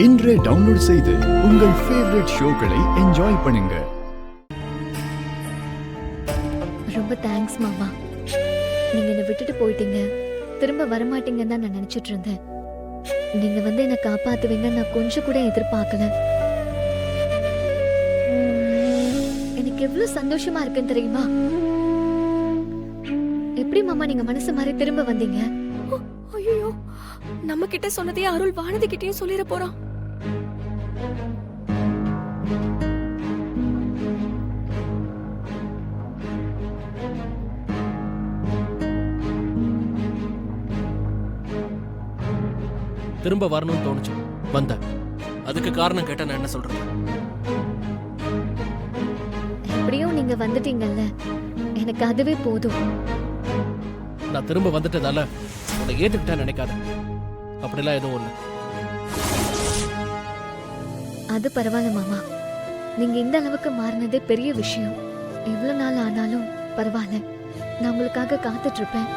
இன்றே டவுன்லோட் செய்து உங்கள் ஃபேவரட் ஷோக்களை என்ஜாய் பண்ணுங்க. ரொம்ப தேங்க்ஸ் மாமா. நீங்க என்னை விட்டுட்டு போயிட்டீங்க, திரும்ப வரமாட்டீங்கன்னு தான் நான் நினைச்சிட்டு இருந்தேன். நீங்க வந்து என்னை காப்பாத்துவீங்க நான் கொஞ்சம் கூட எதிர்பார்க்கல. எனக்கு எவ்வளவு சந்தோஷமா இருக்குன்னு தெரியுமா? எப்படி மாமா நீங்க மனசு மாதிரி திரும்ப வந்தீங்க? ஐயோ, நம்ம கிட்ட சொன்னதே அருள் வானதி கிட்டயும் சொல்லிட போறான். திரும்ப வரணும்னு தோணுச்சு, வந்த. அதுக்கு காரணம் கேட்டா நான் என்ன சொல்றது? எப்படியும் நீங்க வந்துட்டீங்கல்ல, எனக்கு அதுவே போதும். நான் திரும்ப வந்துட்டதால உன்னை ஏத்துக்கிட்டா நினைக்காத. அப்படிலாம் எதுவும் இல்லை. அது பரவாயில்ல மாமா. நீங்க இந்த அளவுக்கு மாறினதே பெரிய விஷயம். எவ்வளவு நாள் ஆனாலும் பரவாயில்ல, நான் உங்களுக்காக காத்துட்டு இருப்பேன்.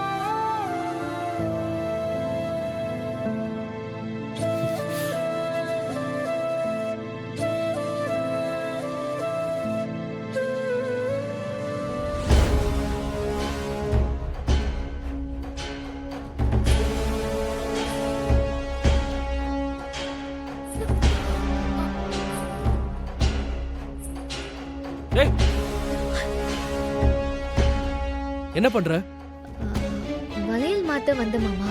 என்ன பண்ற? வளையல் மாத்த வந்த மாமா.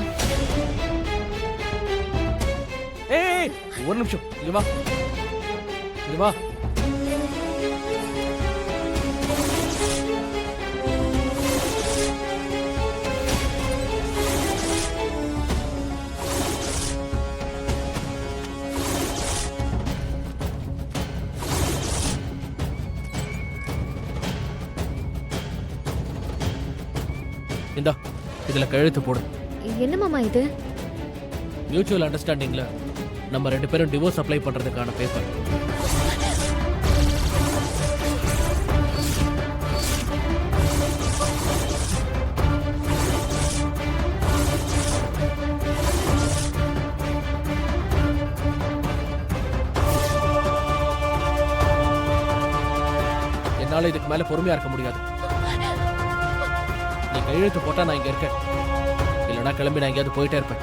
ஏய், ஒரு நிமிஷம் இங்க வா, இங்க வா. இந்தா, இதுல கழுத்து போடு. என்ன மாமா இது? மியூச்சுவல் அண்டர்ஸ்டாண்டிங்ல நம்ம 2 பேரும் டிவோர்ஸ் அப்ளை பண்றதுக்கான பேப்பர். என்னால இதுக்கு மேல பொறுமையா இருக்க முடியாது. நீ கையெழுத்து போட்டா நான் இங்க இருக்கேன், இல்லைன்னா கிளம்பி நான் எங்கேயாவது போயிட்டே இருப்பேன்.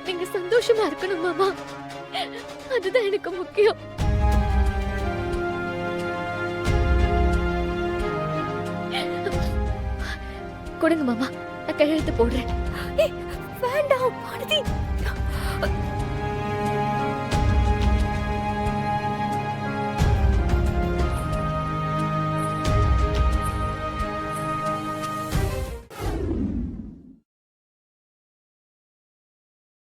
நீங்க சந்தோஷமா இருக்கணும் மாமா, அதுதான் எனக்கு முக்கியம். கொடுங்க மாமா, நான் கையெழுத்து போடுறேன். வேண்டாம் வானதி.